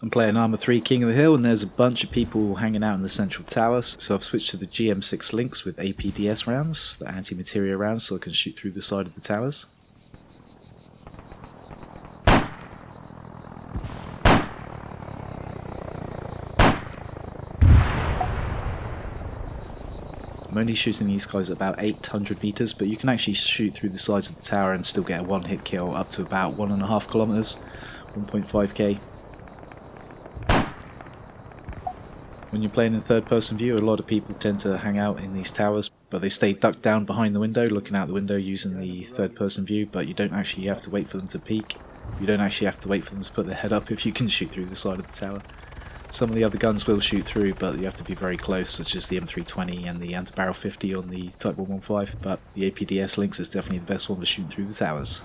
I'm playing Arma 3 King of the Hill, and there's a bunch of people hanging out in the central tower, so I've switched to the GM6 Lynx with APDS rounds, the anti-materia rounds, so I can shoot through the side of the towers. I'm only shooting these guys at about 800 meters, but you can actually shoot through the sides of the tower and still get a one-hit kill up to about 1.5 kilometers, 1.5k. When you're playing in third-person view, a lot of people tend to hang out in these towers, but they stay ducked down behind the window, looking out the window using the third-person view, but you don't actually have to wait for them to peek. You don't actually have to wait for them to put their head up if you can shoot through the side of the tower. Some of the other guns will shoot through, but you have to be very close, such as the M320 and the anti-barrel 50 on the Type 115, but the APDS Lynx is definitely the best one for shooting through the towers.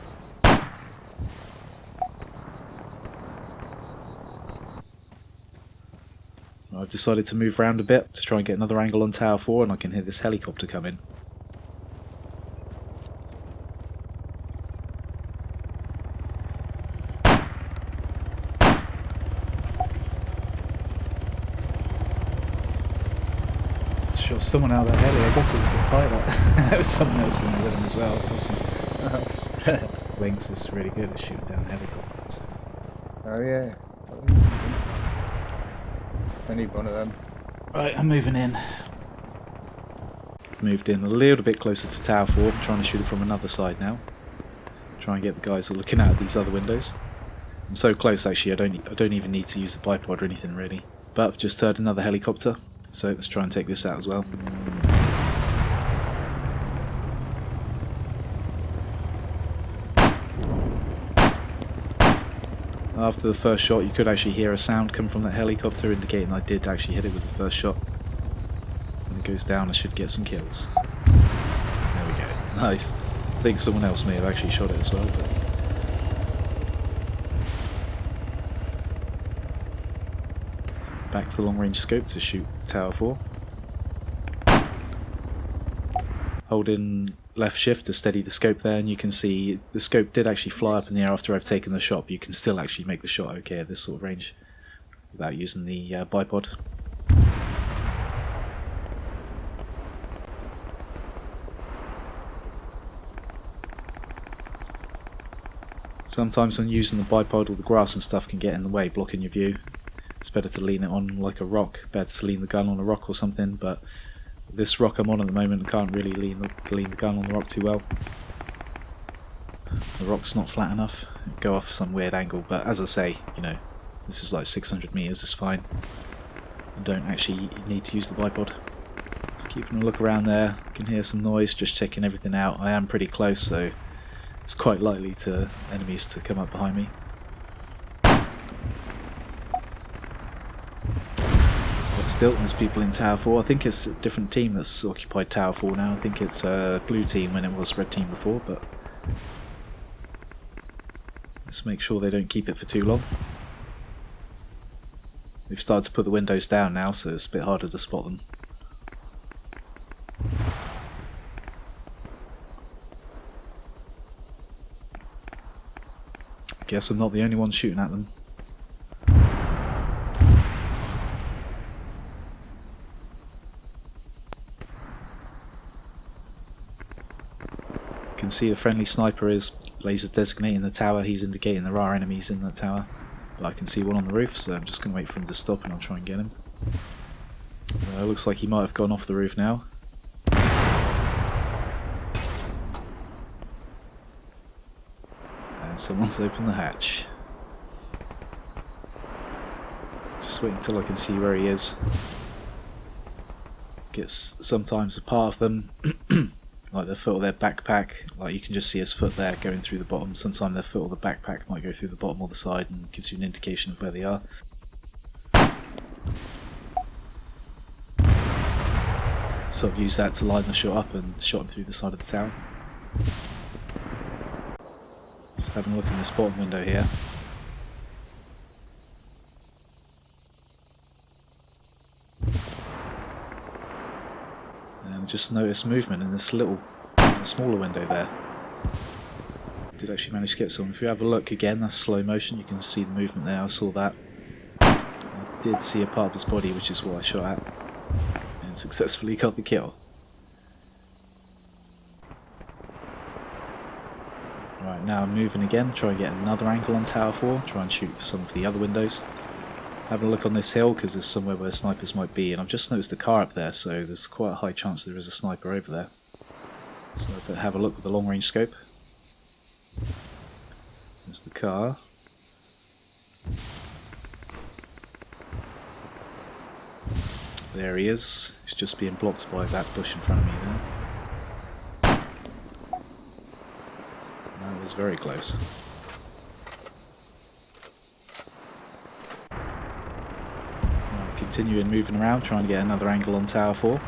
I've decided to move around a bit to try and get another angle on Tower 4, and I can hear this helicopter come in. Shot someone out of that heli, I guess it was the pilot. There was someone else in there with him as well. Awesome. Lynx is really good at shooting down helicopters. Oh yeah. I need one of them. Right, I'm moving in. Moved in a little bit closer to Tower 4, I'm trying to shoot it from another side now. Try and get the guys that are looking out of these other windows. I'm so close actually, I don't even need to use a bipod or anything really. But I've just heard another helicopter, so let's try and take this out as well. After the first shot, you could actually hear a sound come from that helicopter, indicating I did actually hit it with the first shot. When it goes down, I should get some kills. There we go. Nice. I think someone else may have actually shot it as well. But... back to the long-range scope to shoot Tower 4. Hold in left shift to steady the scope there, and you can see the scope did actually fly up in the air after I've taken the shot, but you can still actually make the shot okay at this sort of range without using the bipod. Sometimes when using the bipod, all the grass and stuff can get in the way, blocking your view. It's better to lean it on like a rock, better to lean the gun on a rock or something, but this rock I'm on at the moment can't really lean the gun on the rock too well. The rock's not flat enough, it'd go off some weird angle, but as I say, you know, this is like 600 meters, it's fine. I don't actually need to use the bipod. Just keeping a look around there, I can hear some noise, just checking everything out. I am pretty close, so it's quite likely to enemies to come up behind me. Still, there's people in Tower 4. I think it's a different team that's occupied Tower 4 now. I think it's a blue team when it was red team before, but let's make sure they don't keep it for too long. We've started to put the windows down now, so it's a bit harder to spot them. Guess I'm not the only one shooting at them. You can see the friendly sniper is laser designating the tower, he's indicating there are enemies in that tower. But I can see one on the roof, so I'm just going to wait for him to stop and I'll try and get him. Looks like he might have gone off the roof now. And someone's opened the hatch. Just wait until I can see where he is. Gets sometimes a part of them. Like the foot or their backpack, like you can just see his foot there going through the bottom. Sometimes their foot or the backpack might go through the bottom or the side and gives you an indication of where they are. So I've used that to line the shot up and shot him through the side of the tower. Just having a look in this bottom window here. And just notice movement in this little smaller window there. Did actually manage to get some. If you have a look again, that's slow motion. You can see the movement there. I saw that. I did see a part of his body, which is what I shot at, and successfully got the kill. Right, now I'm moving again, try and get another angle on Tower 4, try and shoot some of the other windows. Having a look on this hill because there's somewhere where snipers might be, and I've just noticed a car up there, so there's quite a high chance there is a sniper over there. So I better have a look with the long range scope. There's the car. There he is. He's just being blocked by that bush in front of me there. That was very close. I'll continue moving around, trying to get another angle on Tower 4.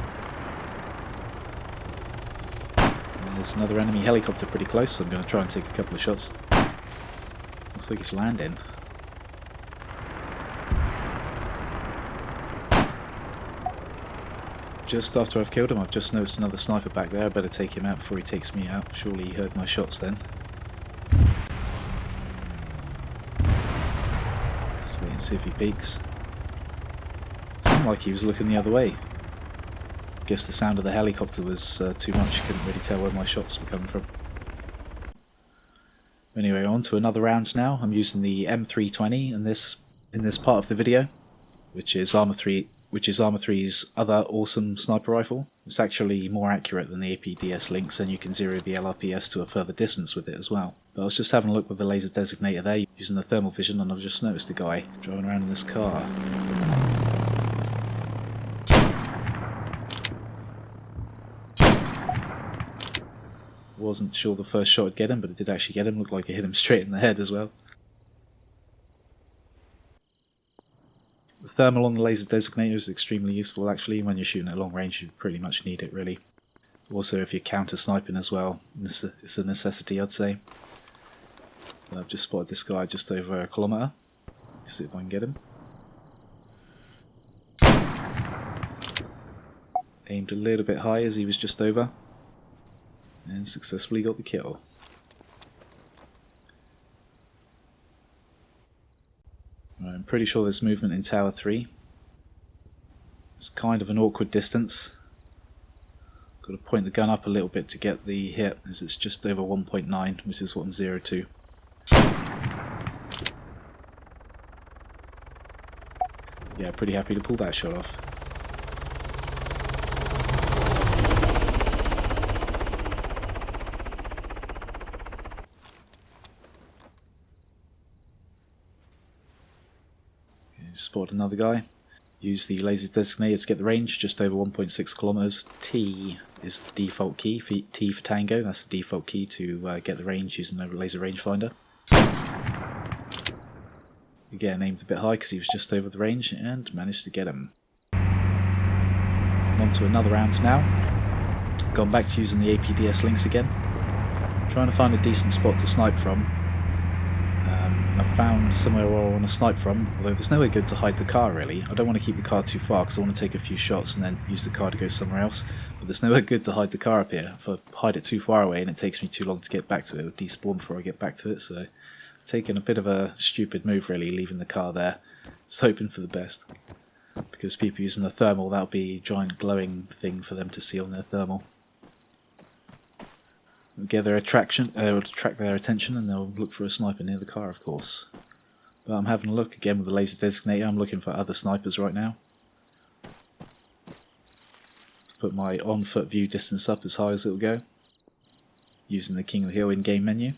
And there's another enemy helicopter pretty close, so I'm going to try and take a couple of shots. Looks like it's landing. Just after I've killed him, I've just noticed another sniper back there. I better take him out before he takes me out. Surely he heard my shots then. Just wait and see if he peeks. Seemed like he was looking the other way. Guess the sound of the helicopter was too much. Couldn't really tell where my shots were coming from. Anyway, on to another round now. I'm using the M320 in this part of the video, which is Arma 3's other awesome sniper rifle. It's actually more accurate than the APDS Lynx, and you can zero the LRPS to a further distance with it as well. But I was just having a look with the laser designator there, using the thermal vision, and I've just noticed a guy driving around in this car. Wasn't sure the first shot would get him, but it did actually get him. Looked like it hit him straight in the head as well. The thermal on the laser designator is extremely useful actually. When you're shooting at long range, you pretty much need it really. Also if you're counter-sniping as well, it's a necessity I'd say. But I've just spotted this guy just over a kilometre. Let's see if I can get him. Aimed a little bit high as he was just over. And successfully got the kill. Right, I'm pretty sure there's movement in Tower 3. It's kind of an awkward distance. Got to point the gun up a little bit to get the hit, as it's just over 1.9, which is what I'm 0 to. Yeah, pretty happy to pull that shot off. Spotted another guy. Use the laser designator to get the range, just over 1.6 kilometers. T is the default key, T for Tango, that's the default key to get the range using a laser rangefinder. Again, aimed a bit high because he was just over the range and managed to get him. On to another round now. Gone back to using the APDS Lynx again. Trying to find a decent spot to snipe from. I've found somewhere where I want to snipe from, although there's nowhere good to hide the car really. I don't want to keep the car too far because I want to take a few shots and then use the car to go somewhere else. But there's nowhere good to hide the car up here. If I hide it too far away and it takes me too long to get back to it, it will despawn before I get back to it. So taking a bit of a stupid move really, leaving the car there. Just hoping for the best. Because people using the thermal, that'll be a giant glowing thing for them to see on their thermal. Get their attract their attention and they'll look for a sniper near the car of course. But I'm having a look again with the laser designator. I'm looking for other snipers right now. Put my on foot view distance up as high as it'll go. Using the King of the Hill in-game menu.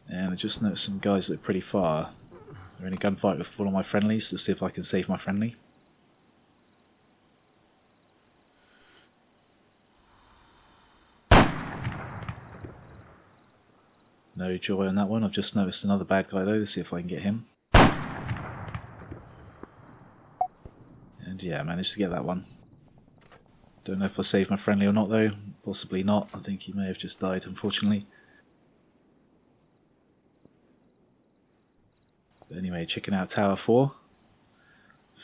And I just noticed some guys that are pretty far. They're in a gunfight with one of my friendlies to see if I can save my friendly. No joy on that one. I've just noticed another bad guy though, to see if I can get him. And yeah, I managed to get that one. Don't know if I saved my friendly or not though. Possibly not. I think he may have just died unfortunately. But anyway, checking out Tower 4.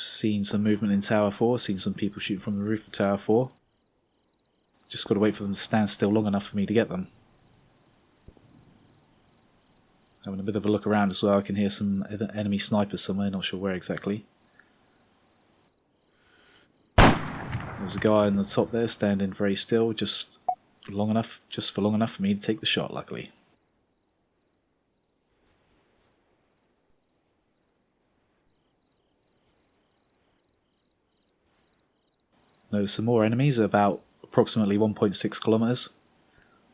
seen some movement in Tower 4, seen some people shooting from the roof of Tower 4. Just got to wait for them to stand still long enough for me to get them. Having a bit of a look around as well, I can hear some enemy snipers somewhere, not sure where exactly. There's a guy on the top there standing very still, just for long enough for me to take the shot, luckily. There's some more enemies, about approximately 1.6 kilometers.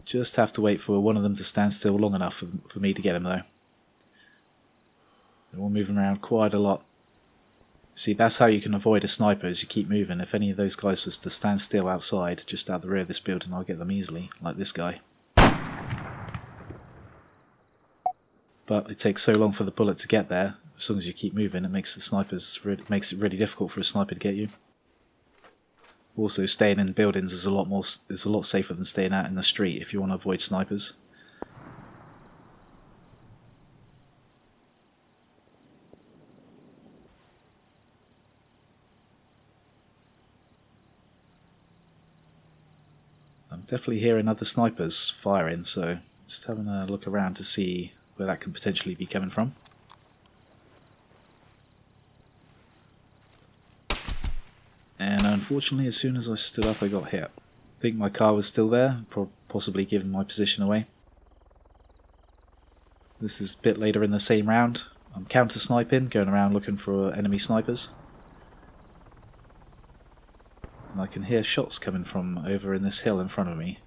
Just have to wait for one of them to stand still long enough for me to get him though. They're all moving around quite a lot. See, that's how you can avoid a sniper, as you keep moving. If any of those guys was to stand still outside, just out the rear of this building, I'll get them easily, like this guy. But it takes so long for the bullet to get there. As long as you keep moving, it makes it really difficult for a sniper to get you. Also, staying in buildings is a lot safer than staying out in the street if you want to avoid snipers. I'm definitely hearing other snipers firing, so just having a look around to see where that can potentially be coming from. And unfortunately, as soon as I stood up, I got hit. I think my car was still there, possibly giving my position away. This is a bit later in the same round. I'm counter-sniping, going around looking for enemy snipers. And I can hear shots coming from over in this hill in front of me.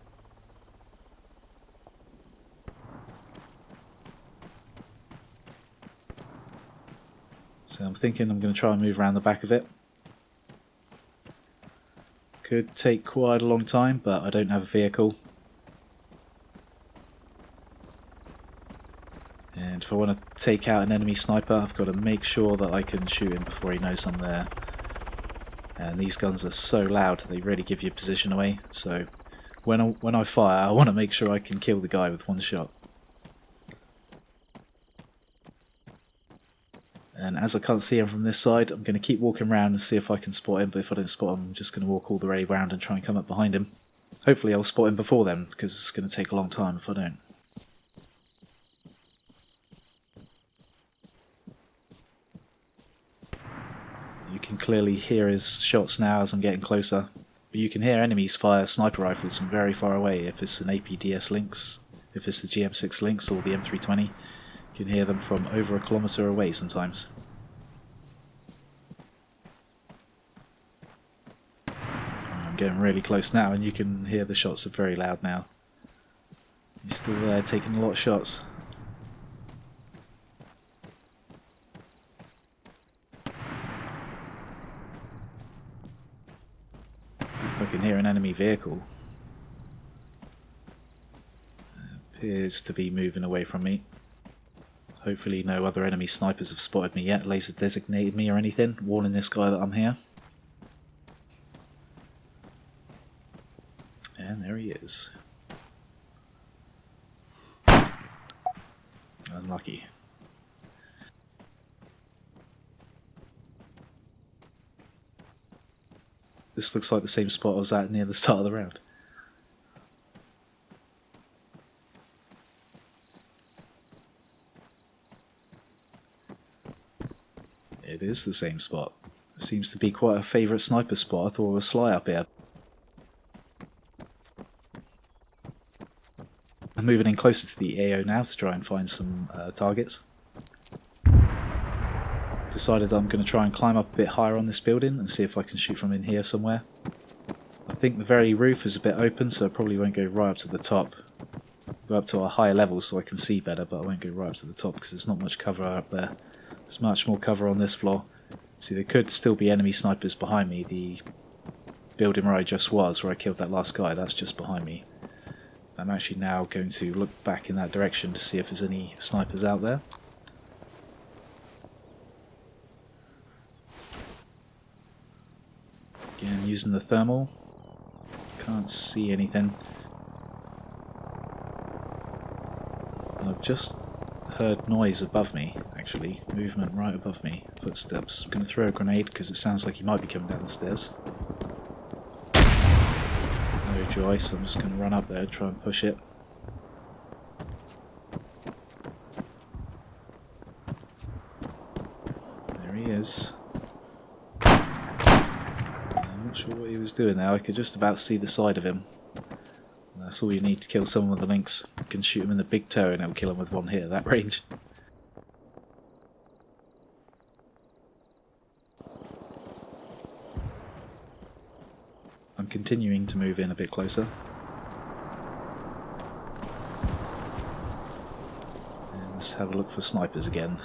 So I'm thinking I'm going to try and move around the back of it. Could take quite a long time, but I don't have a vehicle. And if I want to take out an enemy sniper, I've got to make sure that I can shoot him before he knows I'm there. And these guns are so loud, they really give your position away. So when I fire, I want to make sure I can kill the guy with one shot. And as I can't see him from this side, I'm going to keep walking around and see if I can spot him. But if I don't spot him, I'm just going to walk all the way around and try and come up behind him. Hopefully I'll spot him before then, because it's going to take a long time if I don't. You can clearly hear his shots now as I'm getting closer. But you can hear enemies fire sniper rifles from very far away. If it's an APDS Lynx, if it's the GM6 Lynx or the M320, you can hear them from over a kilometre away sometimes. I'm getting really close now and you can hear the shots are very loud now. He's still there taking a lot of shots. I can hear an enemy vehicle. It appears to be moving away from me. Hopefully no other enemy snipers have spotted me yet, laser designated me or anything, warning this guy that I'm here. And there he is. Unlucky. This looks like the same spot I was at near the start of the round. It is the same spot. It seems to be quite a favourite sniper spot. I thought it was Sly up here. I'm moving in closer to the AO now to try and find some targets. Decided that I'm going to try and climb up a bit higher on this building and see if I can shoot from in here somewhere. I think the very roof is a bit open, so I probably won't go right up to the top. Go up to a higher level so I can see better, but I won't go right up to the top because there's not much cover up there. There's much more cover on this floor. See, there could still be enemy snipers behind me. The building where I just was, where I killed that last guy, that's just behind me. I'm actually now going to look back in that direction to see if there's any snipers out there. Again, using the thermal. Can't see anything. I've just heard noise above me, actually. actually. Movement right above me. Footsteps. I'm going to throw a grenade because it sounds like he might be coming down the stairs. No joy, so I'm just going to run up there and try and push it. There he is. I'm not sure what he was doing there. I could just about see the side of him. And that's all you need to kill someone with a Lynx. You can shoot him in the big toe and it'll kill him with one hit at that range. I'm continuing to move in a bit closer. And let's have a look for snipers again.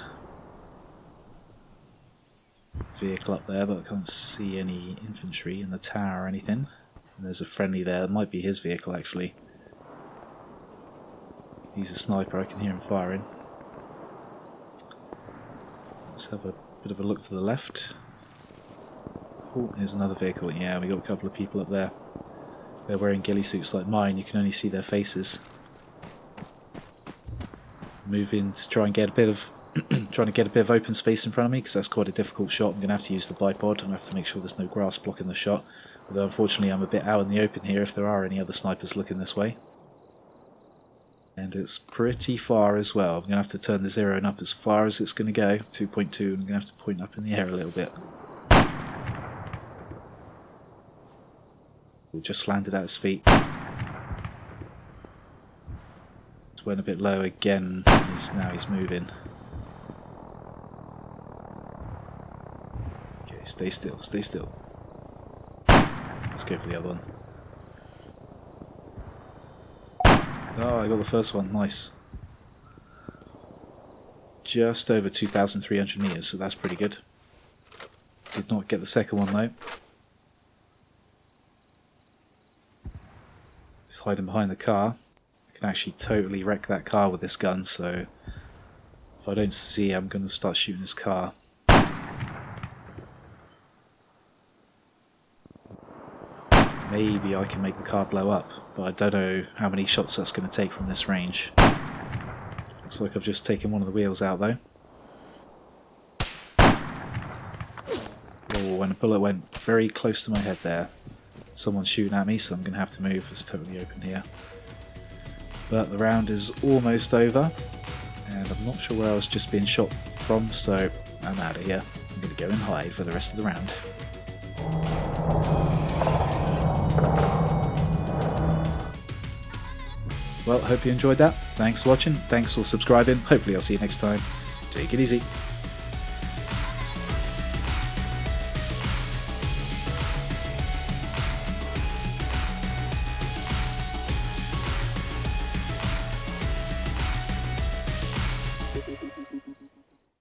Vehicle up there, but I can't see any infantry in the tower or anything. And there's a friendly there. It might be his vehicle actually. He's a sniper, I can hear him firing. Let's have a bit of a look to the left. Oh, here's another vehicle. Yeah, we got a couple of people up there. They're wearing ghillie suits like mine. You can only see their faces. Move in to try and get a bit of open space in front of me because that's quite a difficult shot. I'm going to have to use the bipod and I have to make sure there's no grass blocking the shot. Although unfortunately I'm a bit out in the open here if there are any other snipers looking this way. And it's pretty far as well. I'm going to have to turn the zeroing up as far as it's going to go. 2.2, and I'm going to have to point up in the air a little bit. We just landed at his feet. Just went a bit low again. Now he's moving. Okay, stay still, stay still. Let's go for the other one. Oh, I got the first one, nice. Just over 2,300 meters, so that's pretty good. Did not get the second one though. He's hiding behind the car. I can actually totally wreck that car with this gun, so if I don't see him, I'm going to start shooting his car. Maybe I can make the car blow up, but I don't know how many shots that's going to take from this range. Looks like I've just taken one of the wheels out though. Oh, and a bullet went very close to my head there. Someone's shooting at me, so I'm going to have to move. It's totally open here. But the round is almost over, and I'm not sure where I was just being shot from, so I'm out of here. I'm going to go and hide for the rest of the round. Well, hope you enjoyed that. Thanks for watching, thanks for subscribing. Hopefully I'll see you next time. Take it easy.